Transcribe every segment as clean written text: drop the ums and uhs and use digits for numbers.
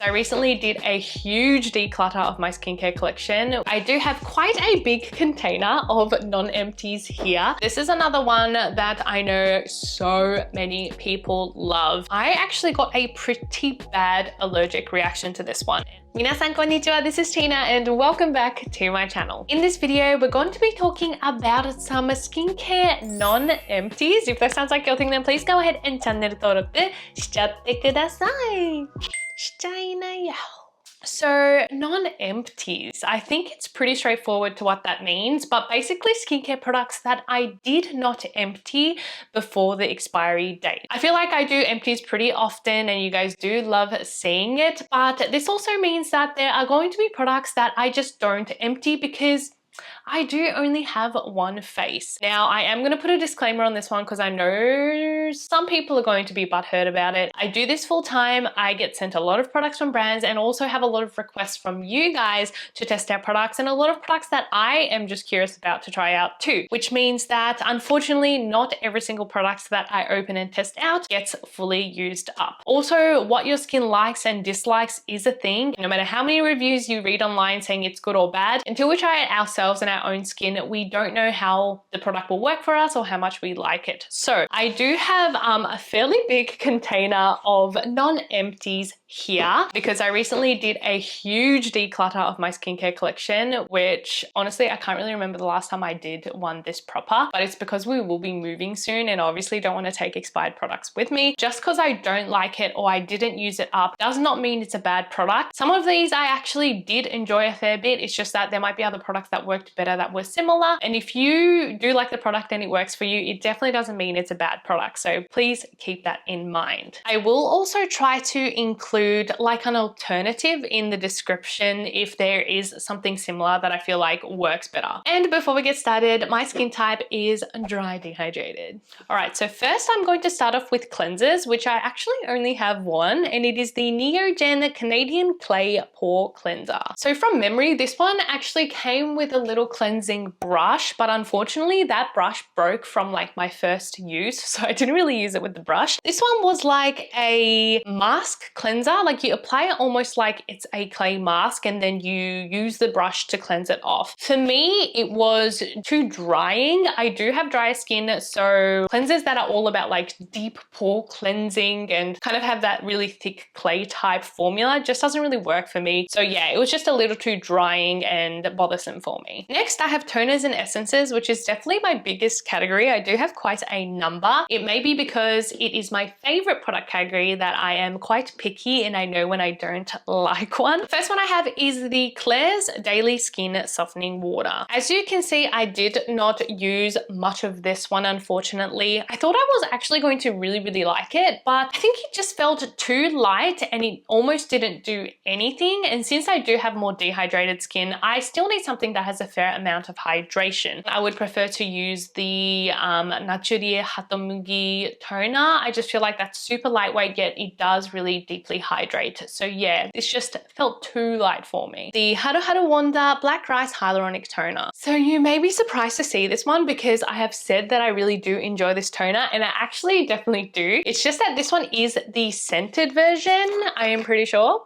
I recently did a huge declutter of my skincare collection. I do have quite a big container of non-empties here. This is another one that I know so many people love. I actually got a pretty bad allergic reaction to this one. Minasan konnichiwa, this is Tina and welcome back to my channel. In this video, we're going to be talking about some skincare non-empties. If that sounds like your thing, then please go ahead and channel登録しちゃってください。しちゃいなよ。So non-empties, I think it's pretty straightforward to what that means, but basically skincare products that I did not empty before the expiry date. I feel like I do empties pretty often and you guys do love seeing it, but this also means that there are going to be products that I just don't empty because I do only have one face. Now, I am going to put a disclaimer on this one because I know some people are going to be butthurt about it. I do this full time. I get sent a lot of products from brands and also have a lot of requests from you guys to test out products and a lot of products that I am just curious about to try out too, which means that unfortunately not every single product that I open and test out gets fully used up. Also, what your skin likes and dislikes is a thing. No matter how many reviews you read online saying it's good or bad, until we try it ourselves and our own skin, we don't know how the product will work for us or how much we like it. So I do have a fairly big container of non-empties here because I recently did a huge declutter of my skincare collection, which honestly I can't really remember the last time I did one this proper, but it's because we will be moving soon and obviously don't want to take expired products with me. Just because I don't like it or I didn't use it up does not mean it's a bad product. Some of these I actually did enjoy a fair bit. It's just that there might be other products that worked better that were similar, and if you do like the product and it works for you, it definitely doesn't mean it's a bad product, so please keep that in mind. I will also try to include like an alternative in the description if there is something similar that I feel like works better. And before we get started, my skin type is dry dehydrated. All right, so first I'm going to start off with cleansers, which I actually only have one, and it is the Neogen Canadian Clay Pore Cleanser. So from memory, this one actually came with a little cleansing brush, but unfortunately that brush broke from like my first use, so I didn't really use it with the brush. This one was like a mask cleanser, like you apply it almost like it's a clay mask and then you use the brush to cleanse it off. For me, it was too drying. I do have dry skin, so cleansers that are all about like deep pore cleansing and kind of have that really thick clay type formula just doesn't really work for me. So yeah, it was just a little too drying and bothersome for me. Next, I have toners and essences, which is definitely my biggest category. I do have quite a number. It may be because it is my favorite product category that I am quite picky and I know when I don't like one. The first one I have is the Klairs Daily Skin Softening Water. As you can see, I did not use much of this one, unfortunately. I thought I was actually going to really like it, but I think it just felt too light and it almost didn't do anything. And since I do have more dehydrated skin, I still need something that has a fair amount of hydration. I would prefer to use the Naturie Hatomugi toner. I just feel like that's super lightweight, yet it does really deeply hydrate. So yeah, this just felt too light for me. The HaruHaru Wonder Black Rice Hyaluronic Toner. So you may be surprised to see this one because I have said that I really do enjoy this toner and I actually definitely do. It's just that this one is the scented version, I am pretty sure.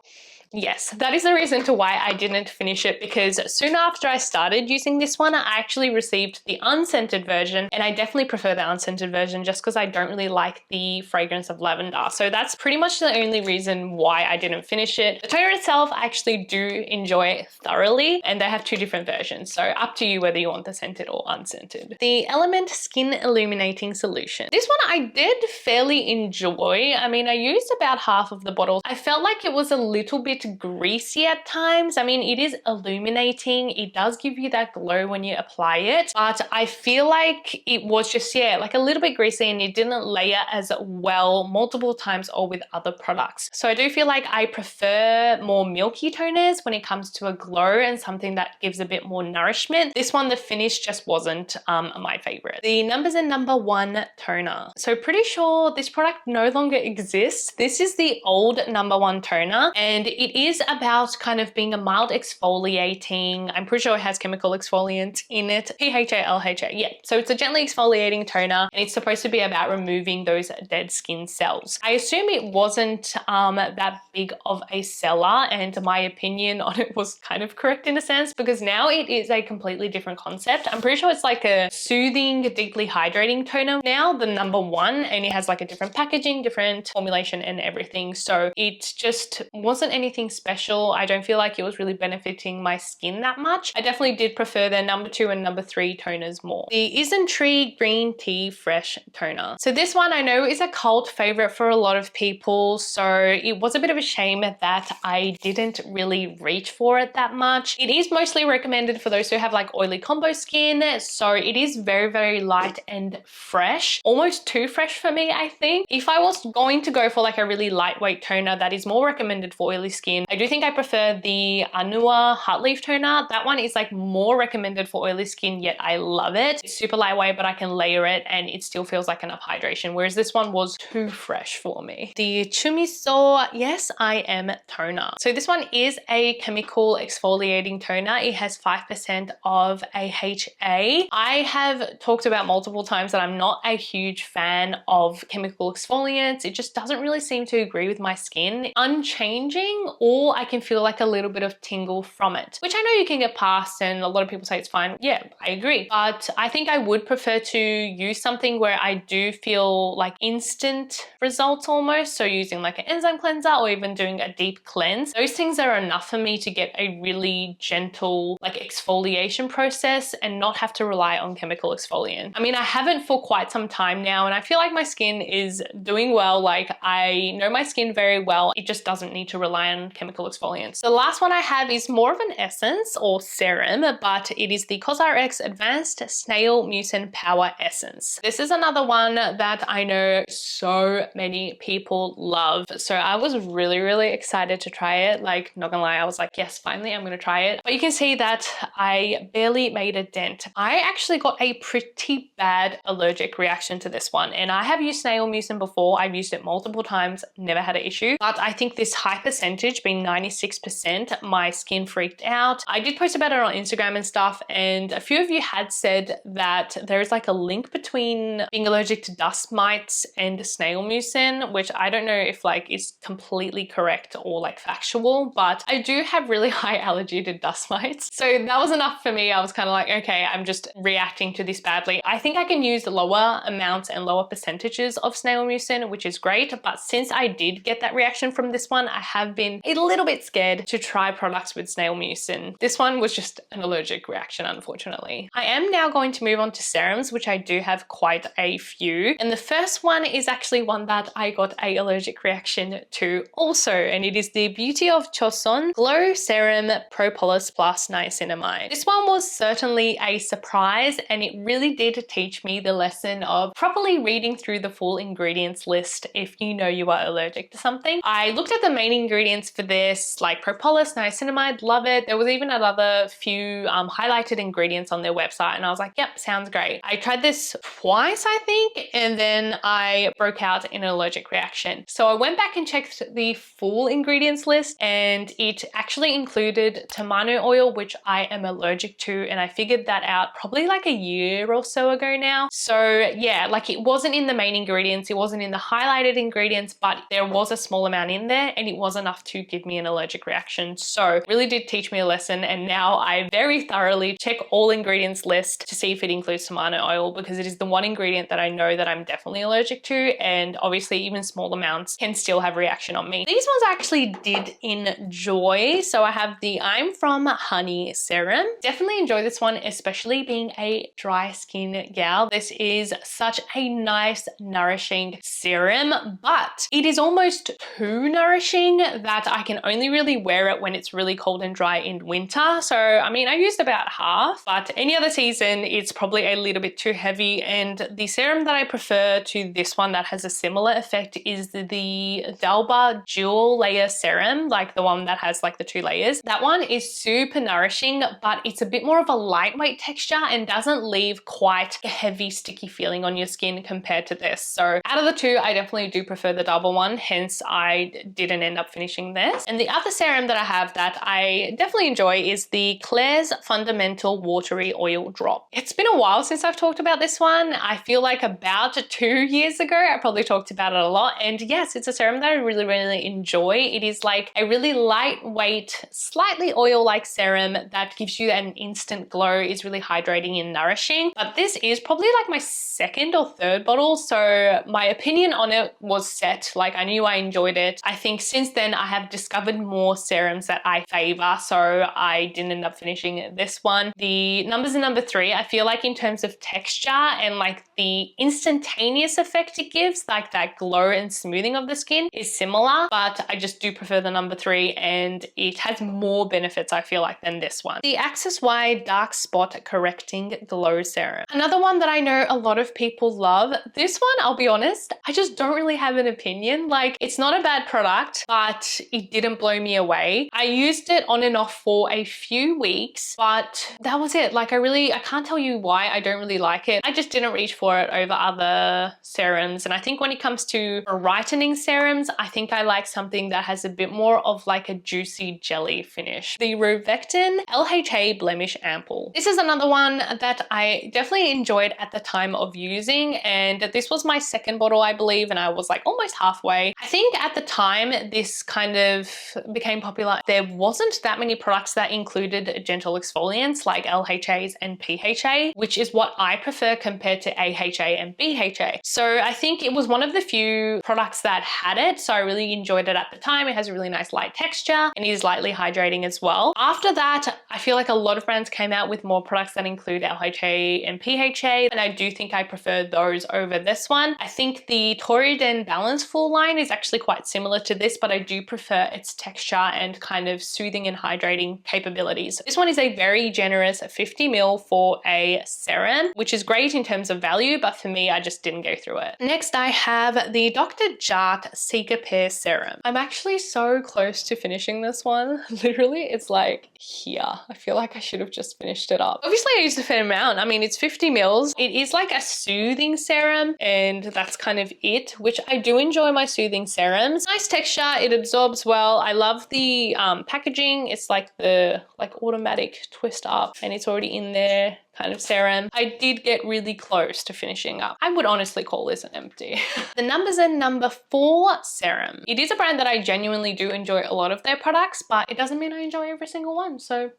Yes, that is the reason to why I didn't finish it, because soon after I started using this one, I actually received the unscented version, and I definitely prefer the unscented version just because I don't really like the fragrance of lavender. So that's pretty much the only reason why I didn't finish it. The toner itself, I actually do enjoy thoroughly, and they have two different versions. So up to you whether you want the scented or unscented. The Elmt Skin Illuminating Solution. This one I did fairly enjoy. I mean, I used about half of the bottle. I felt like it was a little bit greasy at times. I mean, it is illuminating. It does give you that glow when you apply it, but I feel like it was just, yeah, like a little bit greasy and it didn't layer as well multiple times or with other products. So I do feel like I prefer more milky toners when it comes to a glow and something that gives a bit more nourishment. This one, the finish just wasn't my favorite. The Numbuzin #1 toner. So pretty sure this product no longer exists. This is the old #1 toner and it It is about kind of being a mild exfoliating, I'm pretty sure it has chemical exfoliant in it, PHA, yeah. So it's a gently exfoliating toner and it's supposed to be about removing those dead skin cells. I assume it wasn't that big of a seller, and my opinion on it was kind of correct in a sense, because now it is a completely different concept. I'm pretty sure it's like a soothing, deeply hydrating toner now, the number one, and it has like a different packaging, different formulation and everything. So it just wasn't anything special. I don't feel like it was really benefiting my skin that much. I definitely did prefer their number 2 and number 3 toners more. The Isntree Green Tea Fresh Toner. So this one I know is a cult favorite for a lot of people, so it was a bit of a shame that I didn't really reach for it that much. It is mostly recommended for those who have like oily combo skin, so it is very, very light and fresh, almost too fresh for me, I think. If I was going to go for like a really lightweight toner that is more recommended for oily skin, I do think I prefer the Anua Heartleaf toner. That one is like more recommended for oily skin, yet I love it. It's super lightweight, but I can layer it and it still feels like enough hydration, whereas this one was too fresh for me. The Chumiso Yes I Am toner. So this one is a chemical exfoliating toner. It has 5% of AHA. I have talked about multiple times that I'm not a huge fan of chemical exfoliants. It just doesn't really seem to agree with my skin. Unchanging, or I can feel like a little bit of tingle from it, which I know you can get past and a lot of people say it's fine. Yeah, I agree. But I think I would prefer to use something where I do feel like instant results almost. So using like an enzyme cleanser or even doing a deep cleanse. Those things are enough for me to get a really gentle like exfoliation process and not have to rely on chemical exfoliant. I mean, I haven't for quite some time now and I feel like my skin is doing well. Like I know my skin very well. It just doesn't need to rely on chemical exfoliants. The last one I have is more of an essence or serum, but it is the COSRX Advanced Snail Mucin Power Essence. This is another one that I know so many people love. So I was really, really excited to try it. Like, not gonna lie, I was like, yes, finally I'm gonna try it. But you can see that I barely made a dent. I actually got a pretty bad allergic reaction to this one. And I have used snail mucin before. I've used it multiple times, never had an issue. But I think this high percentage, being 96%, my skin freaked out. I did post about it on Instagram and stuff, and a few of you had said that there is like a link between being allergic to dust mites and snail mucin, which I don't know if like is completely correct or like factual, but I do have really high allergy to dust mites. So that was enough for me. I was kind of like, okay, I'm just reacting to this badly. I think I can use lower amounts and lower percentages of snail mucin, which is great. But since I did get that reaction from this one, I have been a little bit scared to try products with snail mucin. This one was just an allergic reaction, unfortunately. I am now going to move on to serums, which I do have quite a few. And the first one is actually one that I got a allergic reaction to also, and it is the Beauty of Chosun Glow Serum Propolis Plus Niacinamide. This one was certainly a surprise, and it really did teach me the lesson of properly reading through the full ingredients list if you know you are allergic to something. I looked at the main ingredients for this, like propolis, niacinamide, love it. There was even another few highlighted ingredients on their website, and I was like, yep, sounds great. I tried this twice, I think, and then I broke out in an allergic reaction. So I went back and checked the full ingredients list, and it actually included tamano oil, which I am allergic to, and I figured that out probably like a year or so ago now. So yeah, like it wasn't in the main ingredients, it wasn't in the highlighted ingredients, but there was a small amount in there and it was enough to give me an allergic reaction. So really did teach me a lesson, and now I very thoroughly check all ingredients list to see if it includes tamano oil, because it is the one ingredient that I know that I'm definitely allergic to, and obviously even small amounts can still have reaction on me. These ones I actually did enjoy. So I have the I'm From Honey Serum. Definitely enjoy this one, especially being a dry skin gal. This is such a nice, nourishing serum, but it is almost too nourishing that I can only really wear it when it's really cold and dry in winter. So, I mean, I used about half, but any other season, it's probably a little bit too heavy. And the serum that I prefer to this one that has a similar effect is the Dalba Dual Layer Serum, like the one that has like the 2 layers. That one is super nourishing, but it's a bit more of a lightweight texture and doesn't leave quite a heavy, sticky feeling on your skin compared to this. So out of the two, I definitely do prefer the Dalba one, hence I didn't end up finishing using this. And the other serum that I have that I definitely enjoy is the Klairs Fundamental Watery Oil Drop. It's been a while since I've talked about this one. I feel like about 2 years ago, I probably talked about it a lot. And yes, it's a serum that I really, really enjoy. It is like a really lightweight, slightly oil-like serum that gives you an instant glow, is really hydrating and nourishing. But this is probably like my second or third bottle, so my opinion on it was set. Like, I knew I enjoyed it. I think since then I have discovered more serums that I favor, so I didn't end up finishing this one. The Numbuzin number 3, I feel like in terms of texture and like the instantaneous effect it gives, like that glow and smoothing of the skin, is similar, but I just do prefer the number 3, and it has more benefits, I feel like, than this one. The Axis Wide Dark Spot Correcting Glow Serum. Another one that I know a lot of people love. This one, I'll be honest, I just don't really have an opinion. Like, it's not a bad product, but it didn't blow me away. I used it on and off for a few weeks, but that was it. Like, I can't tell you why I don't really like it. I just didn't reach for it over other serums. And I think when it comes to brightening serums, I think I like something that has a bit more of like a juicy jelly finish. The Rovectin LHA Blemish Ampoule. This is another one that I definitely enjoyed at the time of using, and this was my second bottle, I believe, and I was like almost halfway. I think at the time this kind of became popular, there wasn't that many products that included gentle exfoliants like LHAs and PHA, which is what I prefer compared to AHA and BHA. So I think it was one of the few products that had it, so I really enjoyed it at the time. It has a really nice light texture and is lightly hydrating as well. After that, I feel like a lot of brands came out with more products that include LHA and PHA, and I do think I prefer those over this one. I think the Toriden Balance Full line is actually quite similar to this, but I do prefer its texture and kind of soothing and hydrating capabilities. This one is a very generous 50 ml for a serum, which is great in terms of value, but for me, I just didn't go through it. Next, I have the Dr. Jart Cicapair Serum. I'm actually so close to finishing this one. Literally, it's like here. I feel like I should have just finished it up. Obviously, I used a fair amount. I mean, it's 50 mils. It is like a soothing serum, and that's kind of it, which I do enjoy my soothing serums. Nice texture, it absorbs well. I love the packaging. It's like the automatic twist up, and it's already in there kind of serum. I did get really close to finishing up. I would honestly call this an empty. The Numbuzin number 4 serum. It is a brand that I genuinely do enjoy a lot of their products, but it doesn't mean I enjoy every single one. So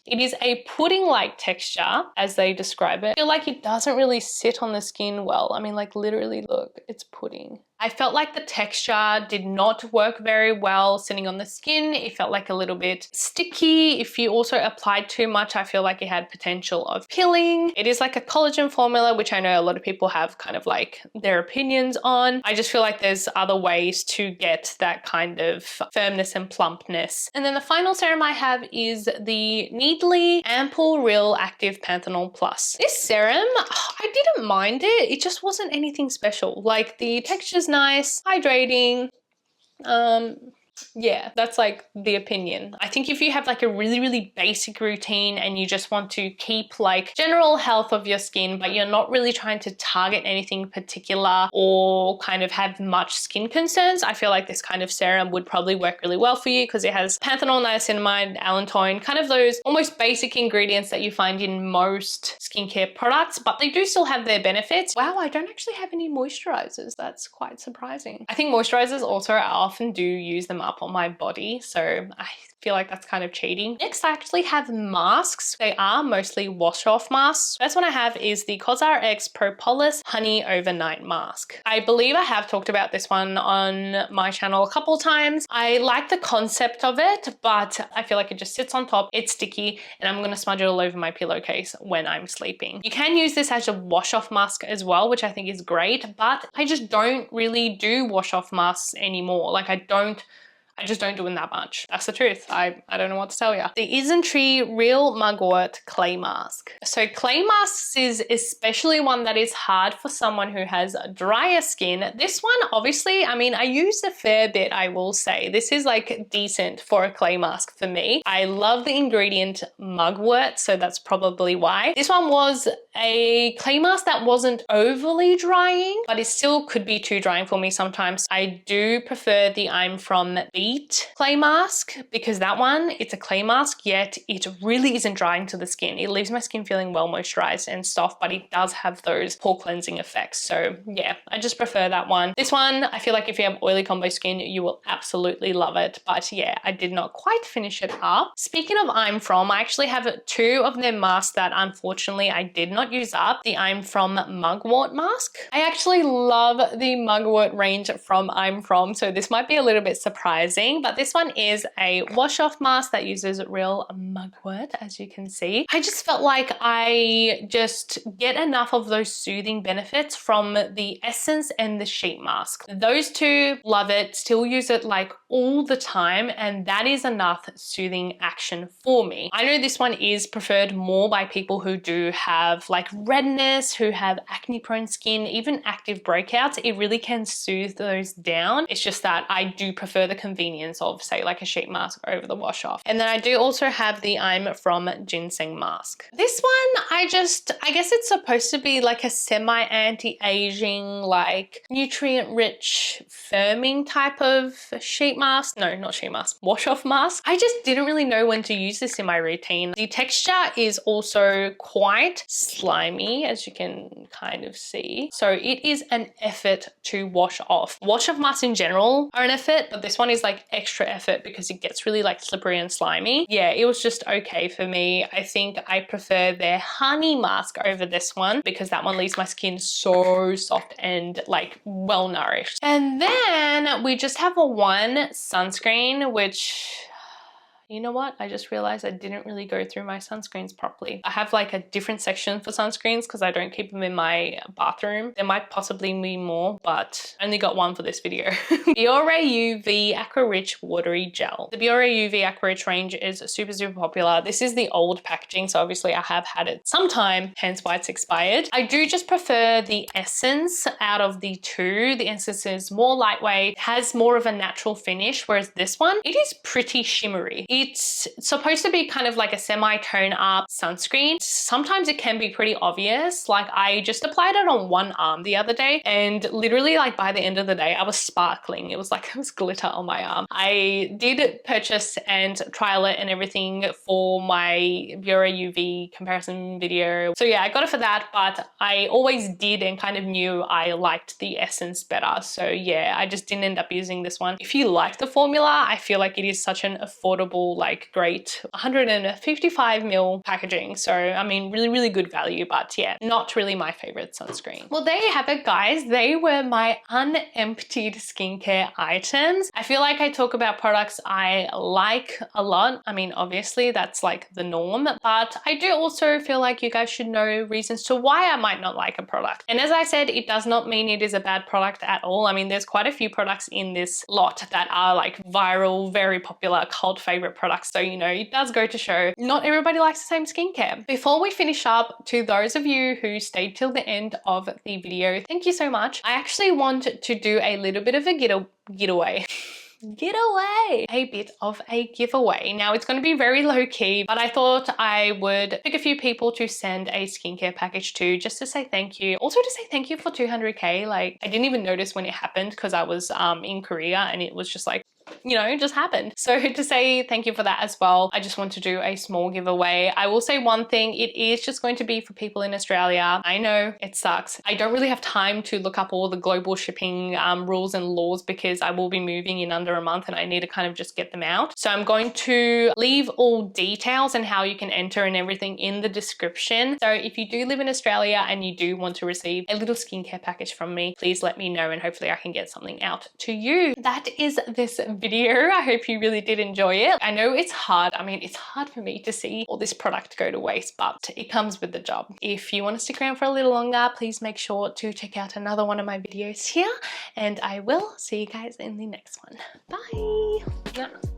it is a pudding-like texture, as they describe it. I feel like it doesn't really sit on the skin well. I mean, like, literally, look, it's pudding. I felt like the texture did not work very well sitting on the skin. It felt like a little bit sticky. If you also applied too much, I feel like it had potential of peeling. It is like a collagen formula, which I know a lot of people have kind of like their opinions on. I just feel like there's other ways to get that kind of firmness and plumpness. And then the final serum I have is the Needly Ampoule Real Active Panthenol Plus. This serum, I didn't mind it. It just wasn't anything special. Like, the texture's nice, hydrating, yeah, that's like the opinion. I think if you have like a really, really basic routine and you just want to keep like general health of your skin, but you're not really trying to target anything particular or kind of have much skin concerns, I feel like this kind of serum would probably work really well for you, because it has panthenol, niacinamide, allantoin, kind of those almost basic ingredients that you find in most skincare products, but they do still have their benefits. Wow, I don't actually have any moisturizers. That's quite surprising. I think moisturizers also, I often do use them up on my body, so I feel like that's kind of cheating. Next, I actually have masks. They are mostly wash-off masks. First one I have is the COSRX Propolis Honey Overnight Mask. I believe I have talked about this one on my channel a couple times. I like the concept of it, but I feel like it just sits on top, it's sticky, and I'm gonna smudge it all over my pillowcase when I'm sleeping. You can use this as a wash-off mask as well, which I think is great, but I just don't really do wash-off masks anymore. Like, I just don't do them that much. That's the truth. I don't know what to tell you. The Isntree Real Mugwort Clay Mask. So clay masks is especially one that is hard for someone who has drier skin. This one, obviously, I mean, I use a fair bit, I will say. This is like decent for a clay mask for me. I love the ingredient mugwort, so that's probably why. This one was a clay mask that wasn't overly drying, but it still could be too drying for me sometimes. I do prefer the I'm from B Elite clay mask, because that one, it's a clay mask, yet it really isn't drying to the skin. It leaves my skin feeling well moisturized and soft, but it does have those pore cleansing effects. So yeah, I just prefer that one. This one, I feel like if you have oily combo skin, you will absolutely love it. But yeah, I did not quite finish it up. Speaking of I'm From, I actually have two of their masks that unfortunately I did not use up. The I'm From Mugwort mask. I actually love the Mugwort range from I'm From, so this might be a little bit surprising, but this one is a wash off mask that uses real mugwort, as you can see. I just felt like I just get enough of those soothing benefits from the Essence and the sheet mask. Those two, love it, still use it like all the time, and that is enough soothing action for me. I know this one is preferred more by people who do have like redness, who have acne prone skin, even active breakouts. It really can soothe those down. It's just that I do prefer the convenience of, say, like a sheet mask over the wash off. And then I do also have the I'm From Ginseng mask. This one, I guess it's supposed to be like a semi anti-aging, like nutrient rich firming type of sheet mask. No, not sheet mask, wash off mask. I just didn't really know when to use this in my routine. The texture is also quite slimy, as you can kind of see. So it is an effort to wash off. Wash off masks in general are an effort, but this one is like extra effort because it gets really like slippery and slimy. Yeah, it was just okay for me. I think I prefer their honey mask over this one because that one leaves my skin so soft and like well nourished. And then we just have one sunscreen, which, you know what? I just realized I didn't really go through my sunscreens properly. I have like a different section for sunscreens because I don't keep them in my bathroom. There might possibly be more, but I only got one for this video. Pore UV Aqua Rich Watery Gel. The Pore UV Aqua Rich range is super, super popular. This is the old packaging, so obviously I have had it some time, hence why it's expired. I do just prefer the Essence out of the two. The Essence is more lightweight, has more of a natural finish, whereas this one, it is pretty shimmery. It's supposed to be kind of like a semi-tone up sunscreen. Sometimes it can be pretty obvious. Like I just applied it on one arm the other day and literally like by the end of the day, I was sparkling. It was like it was glitter on my arm. I did purchase and trial it and everything for my Pore UV comparison video. So yeah, I got it for that, but I always did and kind of knew I liked the Essence better. So yeah, I just didn't end up using this one. If you like the formula, I feel like it is such an affordable, like great 155 ml packaging. So I mean, really, really good value, but yeah, not really my favorite sunscreen. Well, there you have it, guys. They were my unemptied skincare items. I feel like I talk about products I like a lot. I mean, obviously that's like the norm, but I do also feel like you guys should know reasons to why I might not like a product. And as I said, it does not mean it is a bad product at all. I mean, there's quite a few products in this lot that are like viral, very popular, cult favorite products. So, you know, it does go to show not everybody likes the same skincare. Before we finish up, to those of you who stayed till the end of the video, thank you so much. I actually want to do a little bit of a giveaway. A bit of a giveaway. Now it's going to be very low key, but I thought I would pick a few people to send a skincare package to just to say thank you. Also to say thank you for 200k. Like I didn't even notice when it happened because I was in Korea and it was just like, you know, it just happened. So to say thank you for that as well, I just want to do a small giveaway. I will say one thing, it is just going to be for people in Australia. I know it sucks. I don't really have time to look up all the global shipping rules and laws because I will be moving in under a month and I need to kind of just get them out. So I'm going to leave all details and how you can enter and everything in the description. So if you do live in Australia and you do want to receive a little skincare package from me, please let me know and hopefully I can get something out to you. That is this video. I hope you really did enjoy it. I know it's hard. I mean, it's hard for me to see all this product go to waste, but it comes with the job. If you want to stick around for a little longer, please make sure to check out another one of my videos here, and I will see you guys in the next one. Bye.